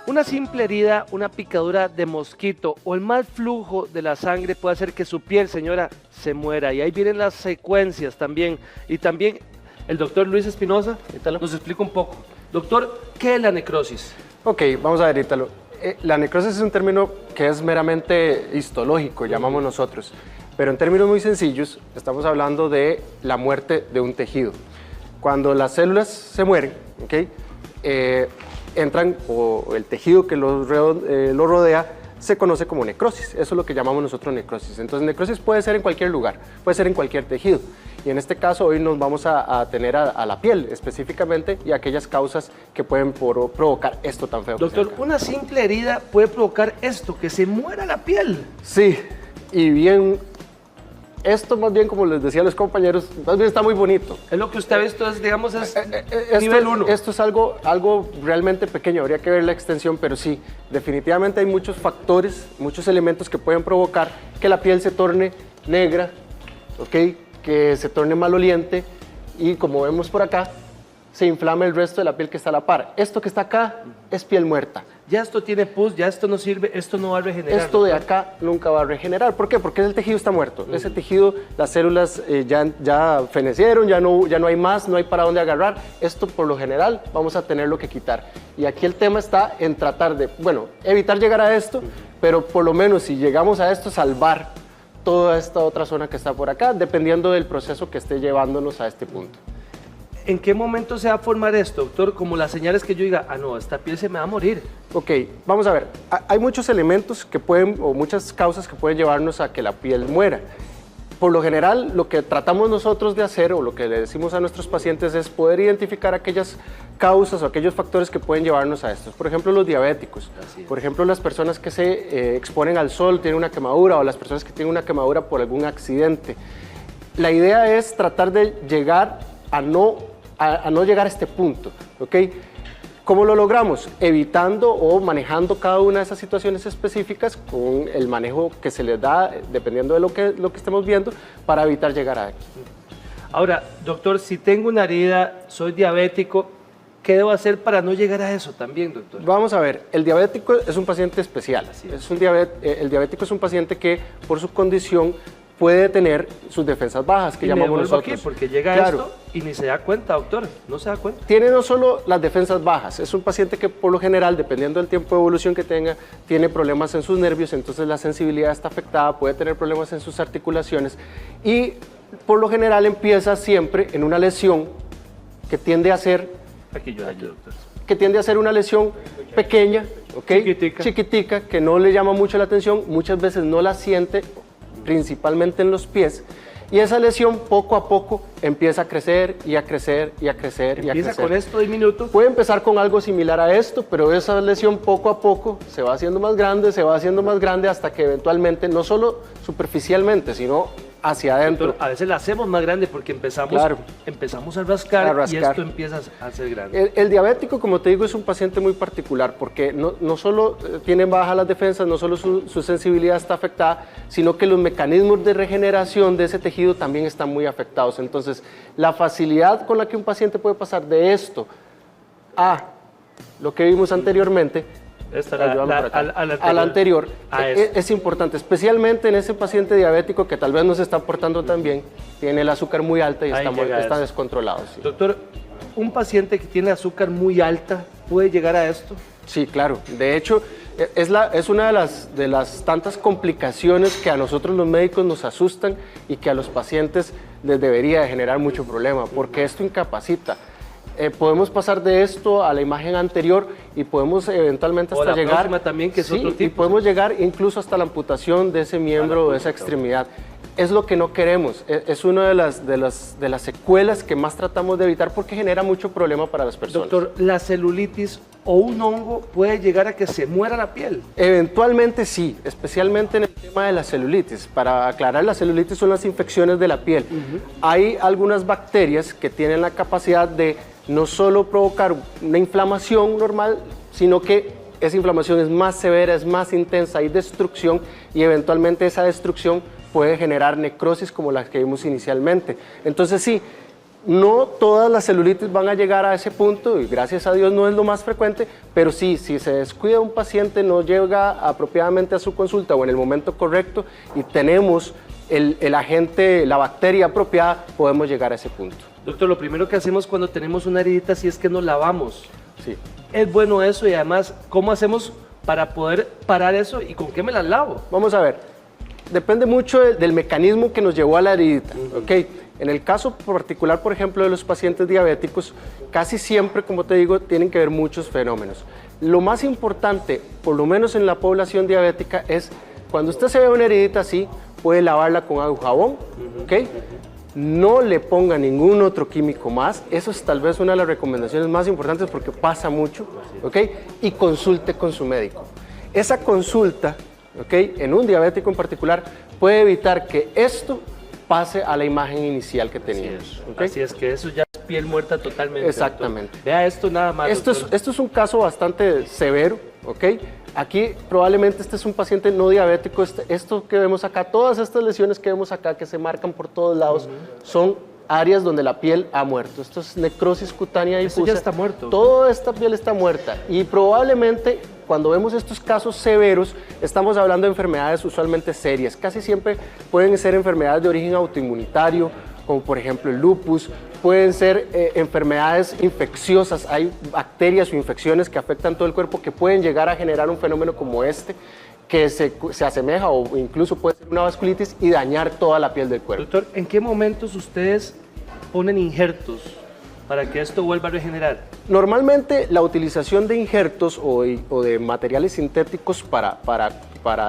Una simple herida, una picadura de mosquito o el mal flujo de la sangre puede hacer que su piel, señora, se muera. Y ahí vienen las secuencias también. Y también el doctor Luis Espinosa nos explica un poco. Doctor, ¿qué es la necrosis? Ok, vamos a ver, Ítalo. La necrosis es un término que es meramente histológico, llamamos nosotros. Pero en términos muy sencillos, estamos hablando de la muerte de un tejido. Cuando las células se mueren, ¿okay? Entran, o el tejido que lo rodea se conoce como necrosis. Eso es lo que llamamos nosotros necrosis. Entonces, necrosis puede ser en cualquier lugar, puede ser en cualquier tejido. Y en este caso, hoy nos vamos a tener a la piel específicamente y aquellas causas que pueden provocar esto tan feo. Doctor, una simple herida puede provocar esto, que se muera la piel. Sí, y bien, esto más bien, como les decía a los compañeros, más bien está muy bonito. Es lo que usted ha visto, es, digamos, es nivel 1. Esto es algo realmente pequeño, habría que ver la extensión, pero sí, definitivamente hay muchos factores, muchos elementos que pueden provocar que la piel se torne negra, ¿ok? Que se torne maloliente y, como vemos por acá, se inflama el resto de la piel que está a la par. Esto que está acá es piel muerta. Ya esto tiene pus, ya esto no sirve, esto no va a regenerar. Esto de acá nunca va a regenerar. ¿Por qué? Porque el tejido está muerto. Ese tejido, las células ya fenecieron, ya no hay más, no hay para dónde agarrar. Esto, por lo general, vamos a tenerlo que quitar. Y aquí el tema está en tratar de, bueno, evitar llegar a esto, pero por lo menos si llegamos a esto, salvar toda esta otra zona que está por acá, dependiendo del proceso que esté llevándonos a este punto. ¿En qué momento se va a formar esto, doctor? Como las señales que yo diga, no, esta piel se me va a morir. Ok, vamos a ver. Hay muchos elementos que pueden, o muchas causas que pueden llevarnos a que la piel muera. Por lo general, lo que tratamos nosotros de hacer, o lo que le decimos a nuestros pacientes, es poder identificar aquellas causas o aquellos factores que pueden llevarnos a estos. Por ejemplo, los diabéticos. Por ejemplo, las personas que se exponen al sol, tienen una quemadura, o las personas que tienen una quemadura por algún accidente. La idea es tratar de llegar a no llegar a este punto, ¿ok? ¿Cómo lo logramos? Evitando o manejando cada una de esas situaciones específicas con el manejo que se les da, dependiendo de lo que estemos viendo, para evitar llegar a aquí. Ahora, doctor, si tengo una herida, soy diabético, ¿qué debo hacer para no llegar a eso también, doctor? Vamos a ver, el diabético es un paciente especial. El diabético es un paciente que, por su condición, puede tener sus defensas bajas, que llamamos nosotros. Aquí porque llega esto y ni se da cuenta, doctor, no se da cuenta. Tiene no solo las defensas bajas, es un paciente que por lo general, dependiendo del tiempo de evolución que tenga, tiene problemas en sus nervios, entonces la sensibilidad está afectada, puede tener problemas en sus articulaciones y por lo general empieza siempre en una lesión que tiende a ser... Aquí yo ayudo, doctor. Que tiende a ser una lesión pequeña, ¿okay? Chiquitica, que no le llama mucho la atención, muchas veces no la siente, principalmente en los pies, y esa lesión poco a poco empieza a crecer y a crecer y a crecer y a crecer. ¿Empieza con esto diminuto? Puede empezar con algo similar a esto, pero esa lesión poco a poco se va haciendo más grande, se va haciendo más grande hasta que eventualmente, no solo superficialmente, sino hacia adentro. Doctor, a veces la hacemos más grande porque empezamos a rascar y esto empieza a ser grande. El diabético, como te digo, es un paciente muy particular porque no solo tiene bajas las defensas, no solo su sensibilidad está afectada, sino que los mecanismos de regeneración de ese tejido también están muy afectados. Entonces, la facilidad con la que un paciente puede pasar de esto a lo que vimos anteriormente, al anterior, es importante, especialmente en ese paciente diabético que tal vez no se está portando tan bien, tiene el azúcar muy alta y está descontrolado. Sí. Doctor, ¿un paciente que tiene azúcar muy alta puede llegar a esto? Sí, claro. De hecho, es una de las tantas complicaciones que a nosotros los médicos nos asustan y que a los pacientes les debería de generar mucho problema, porque esto incapacita. Podemos pasar de esto a la imagen anterior y podemos eventualmente hasta llegar también, que es otro tipo, y podemos llegar incluso hasta la amputación de ese miembro o de esa extremidad. Es lo que no queremos, es una de las secuelas que más tratamos de evitar porque genera mucho problema para las personas. Doctor, ¿la celulitis o un hongo puede llegar a que se muera la piel? Eventualmente sí, especialmente en el tema de la celulitis. Para aclarar, la celulitis son las infecciones de la piel. Hay algunas bacterias que tienen la capacidad de no solo provocar una inflamación normal, sino que esa inflamación es más severa, es más intensa, hay destrucción y eventualmente esa destrucción puede generar necrosis como las que vimos inicialmente. Entonces sí, No todas las celulitis van a llegar a ese punto y gracias a Dios no es lo más frecuente, pero sí, si se descuida un paciente, no llega apropiadamente a su consulta o en el momento correcto y tenemos el agente, la bacteria apropiada, podemos llegar a ese punto. Doctor, lo primero que hacemos cuando tenemos una heridita sí es que nos lavamos. Sí. Es bueno eso y además, ¿cómo hacemos para poder parar eso y con qué me las lavo? Vamos a ver, depende mucho del mecanismo que nos llevó a la heridita, ¿ok? En el caso particular, por ejemplo, de los pacientes diabéticos, casi siempre, como te digo, tienen que ver muchos fenómenos. Lo más importante, por lo menos en la población diabética, es cuando usted se ve una heridita así, puede lavarla con agua y jabón, ¿ok? No le ponga ningún otro químico más, eso es tal vez una de las recomendaciones más importantes porque pasa mucho, ¿ok? Y consulte con su médico. Esa consulta, ¿ok? En un diabético en particular, puede evitar que esto pase a la imagen inicial que teníamos. Así es que eso ya es piel muerta totalmente. Exactamente. Doctor. Vea esto nada más. Esto es un caso bastante severo, ¿ok? Aquí probablemente este es un paciente no diabético. Esto que vemos acá, todas estas lesiones que vemos acá que se marcan por todos lados, son áreas donde la piel ha muerto. Esto es necrosis cutánea difusa. Esto ya está muerto. Toda esta piel está muerta y probablemente cuando vemos estos casos severos estamos hablando de enfermedades usualmente serias. Casi siempre pueden ser enfermedades de origen autoinmunitario, como por ejemplo el lupus, pueden ser enfermedades infecciosas, hay bacterias o infecciones que afectan todo el cuerpo que pueden llegar a generar un fenómeno como este, que se asemeja o incluso puede ser una vasculitis y dañar toda la piel del cuerpo. Doctor, ¿en qué momentos ustedes ponen injertos para que esto vuelva a regenerar? Normalmente la utilización de injertos o de materiales sintéticos para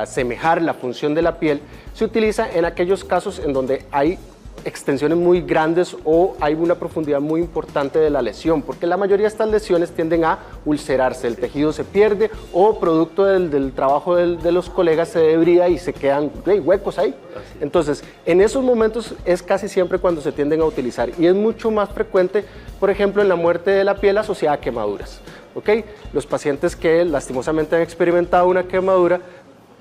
asemejar la función de la piel se utiliza en aquellos casos en donde hay extensiones muy grandes o hay una profundidad muy importante de la lesión, porque la mayoría de estas lesiones tienden a ulcerarse, el tejido se pierde o producto del trabajo de los colegas se debrida y se quedan huecos ahí. Entonces, en esos momentos es casi siempre cuando se tienden a utilizar y es mucho más frecuente, por ejemplo, en la muerte de la piel asociada a quemaduras. ¿Okay? Los pacientes que lastimosamente han experimentado una quemadura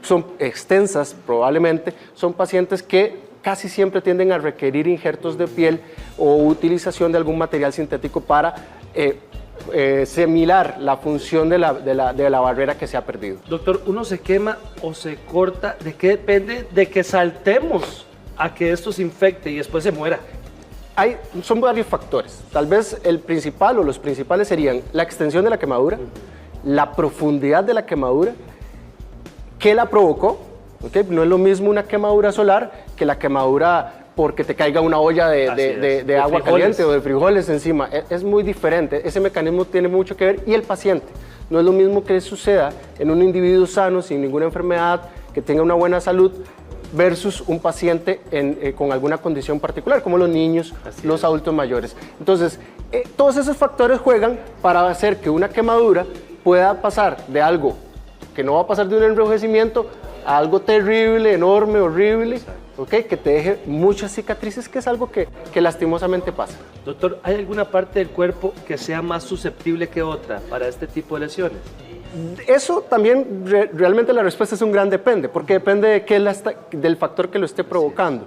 son extensas, probablemente, son pacientes que casi siempre tienden a requerir injertos de piel o utilización de algún material sintético para similar la función de la barrera que se ha perdido. Doctor, ¿uno se quema o se corta? ¿De qué depende? De que saltemos a que esto se infecte y después se muera. Son varios factores. Tal vez el principal o los principales serían la extensión de la quemadura, la profundidad de la quemadura, qué la provocó. ¿Okay? No es lo mismo una quemadura solar que la quemadura porque te caiga una olla de agua caliente o de frijoles encima. Es muy diferente, ese mecanismo tiene mucho que ver y el paciente. No es lo mismo que suceda en un individuo sano, sin ninguna enfermedad, que tenga una buena salud, versus un paciente con alguna condición particular, como los niños, los adultos mayores. Entonces, todos esos factores juegan para hacer que una quemadura pueda pasar de algo que no va a pasar de un enrojecimiento a algo terrible, enorme, horrible, ¿okay? Que te deje muchas cicatrices, que es algo que lastimosamente pasa. Doctor, ¿hay alguna parte del cuerpo que sea más susceptible que otra para este tipo de lesiones? Eso también, realmente la respuesta es un gran depende, porque depende del factor que lo esté provocando.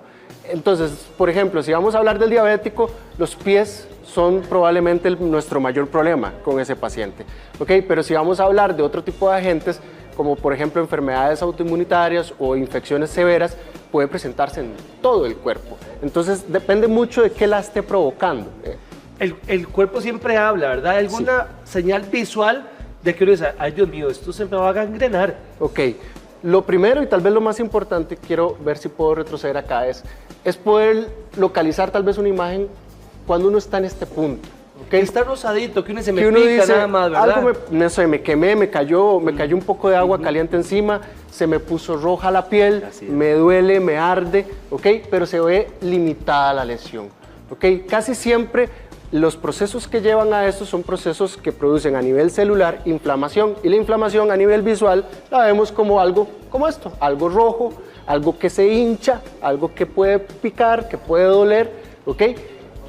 Entonces, por ejemplo, si vamos a hablar del diabético, los pies son probablemente nuestro mayor problema con ese paciente, ¿okay? Pero si vamos a hablar de otro tipo de agentes, como por ejemplo enfermedades autoinmunitarias o infecciones severas, puede presentarse en todo el cuerpo. Entonces depende mucho de qué la esté provocando. El cuerpo siempre habla, ¿verdad? ¿Hay alguna señal visual de que uno dice, ay Dios mío, esto se me va a gangrenar? Ok, lo primero y tal vez lo más importante, quiero ver si puedo retroceder acá, es poder localizar tal vez una imagen cuando uno está en este punto. Okay. Está rosadito, que uno se me pica dice, nada más, ¿verdad? Algo me quemé, me cayó un poco de agua caliente encima, se me puso roja la piel, me duele, me arde, ¿ok? Pero se ve limitada la lesión, ¿ok? Casi siempre los procesos que llevan a esto son procesos que producen a nivel celular inflamación, y la inflamación a nivel visual la vemos como algo como esto, algo rojo, algo que se hincha, algo que puede picar, que puede doler, ¿ok?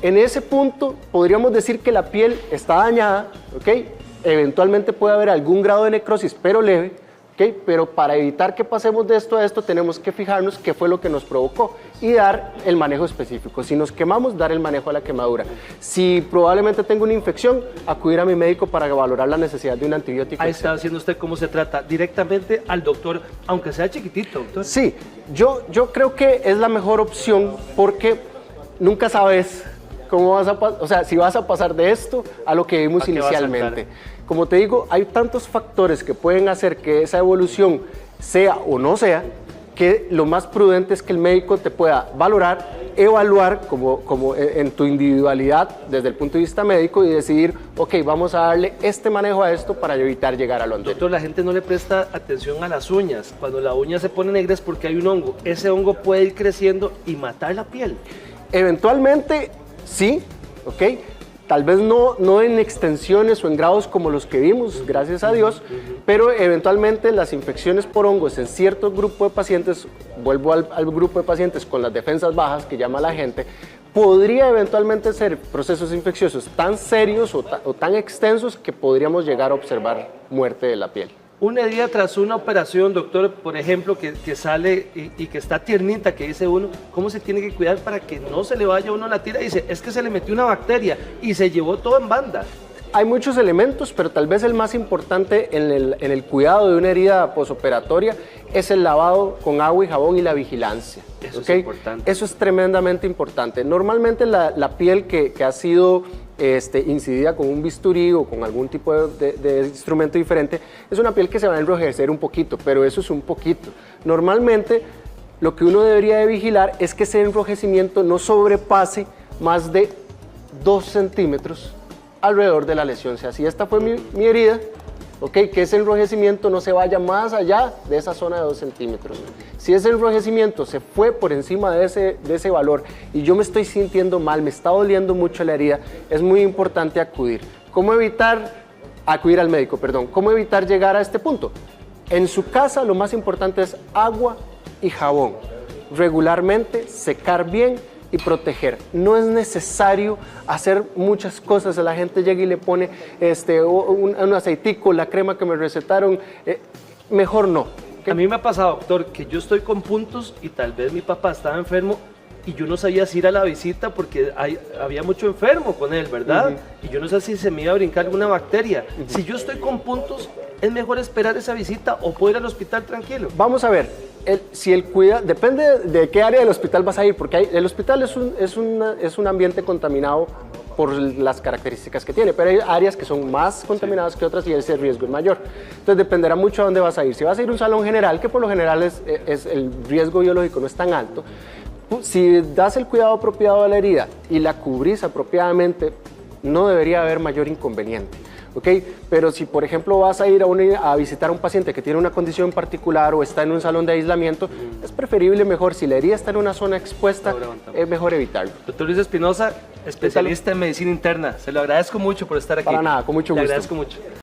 En ese punto podríamos decir que la piel está dañada, ¿ok? Eventualmente puede haber algún grado de necrosis, pero leve, ¿ok? Pero para evitar que pasemos de esto a esto, tenemos que fijarnos qué fue lo que nos provocó y dar el manejo específico. Si nos quemamos, dar el manejo a la quemadura. Si probablemente tengo una infección, acudir a mi médico para valorar la necesidad de un antibiótico. Ahí está haciendo usted cómo se trata, directamente al doctor, aunque sea chiquitito, doctor. Sí, yo creo que es la mejor opción porque nunca sabes cómo vas a o sea, si vas a pasar de esto a lo que vimos inicialmente. Como te digo, hay tantos factores que pueden hacer que esa evolución sea o no sea, que lo más prudente es que el médico te pueda valorar, evaluar como en tu individualidad desde el punto de vista médico y decidir, ok, vamos a darle este manejo a esto para evitar llegar a lo anterior. Doctor, la gente no le presta atención a las uñas. Cuando la uña se pone negra es porque hay un hongo. Ese hongo puede ir creciendo y matar la piel. Eventualmente, sí, ok. Tal vez no en extensiones o en grados como los que vimos, gracias a Dios, pero eventualmente las infecciones por hongos en cierto grupo de pacientes, vuelvo al grupo de pacientes con las defensas bajas que llama la gente, podría eventualmente ser procesos infecciosos tan serios o tan extensos que podríamos llegar a observar muerte de la piel. Una herida tras una operación, doctor, por ejemplo, que sale y que está tiernita, que dice uno, ¿cómo se tiene que cuidar para que no se le vaya uno a la tira? Dice, es que se le metió una bacteria y se llevó todo en banda. Hay muchos elementos, pero tal vez el más importante en el cuidado de una herida posoperatoria es el lavado con agua y jabón y la vigilancia. Eso ¿okay? es importante. Eso es tremendamente importante. Normalmente la piel que ha sido incidida con un bisturí o con algún tipo de instrumento diferente, es una piel que se va a enrojecer un poquito, pero eso es un poquito. Normalmente lo que uno debería de vigilar es que ese enrojecimiento no sobrepase más de 2 centímetros alrededor de la lesión. O sea, si esta fue mi herida, okay, que ese enrojecimiento no se vaya más allá de esa zona de 2 centímetros. Si ese enrojecimiento se fue por encima de ese valor y yo me estoy sintiendo mal, me está doliendo mucho la herida, es muy importante acudir. Acudir al médico, perdón. ¿Cómo evitar llegar a este punto? En su casa lo más importante es agua y jabón. Regularmente, secar bien y proteger. No es necesario hacer muchas cosas. La gente llega y le pone un aceitico, la crema que me recetaron. Mejor no. A mí me ha pasado, doctor, que yo estoy con puntos y tal vez mi papá estaba enfermo y yo no sabía si ir a la visita porque había mucho enfermo con él, ¿verdad? Y yo no sé si se me iba a brincar alguna bacteria. Si yo estoy con puntos, ¿es mejor esperar esa visita o puedo ir al hospital tranquilo? Vamos a ver, si el cuidado, depende de qué área del hospital vas a ir, porque el hospital es un ambiente contaminado por las características que tiene, pero hay áreas que son más contaminadas que otras y ese riesgo es mayor. Entonces dependerá mucho a dónde vas a ir. Si vas a ir a un salón general, que por lo general el riesgo biológico no es tan alto, si das el cuidado apropiado a la herida y la cubrís apropiadamente, no debería haber mayor inconveniente. ¿Okay? Pero si, por ejemplo, vas a ir a visitar a un paciente que tiene una condición particular o está en un salón de aislamiento, es preferible mejor, si la herida está en una zona expuesta, es mejor evitarlo. Doctor Luis Espinosa, especialista en medicina interna, se lo agradezco mucho por estar aquí. Para nada, con mucho gusto. Le agradezco mucho.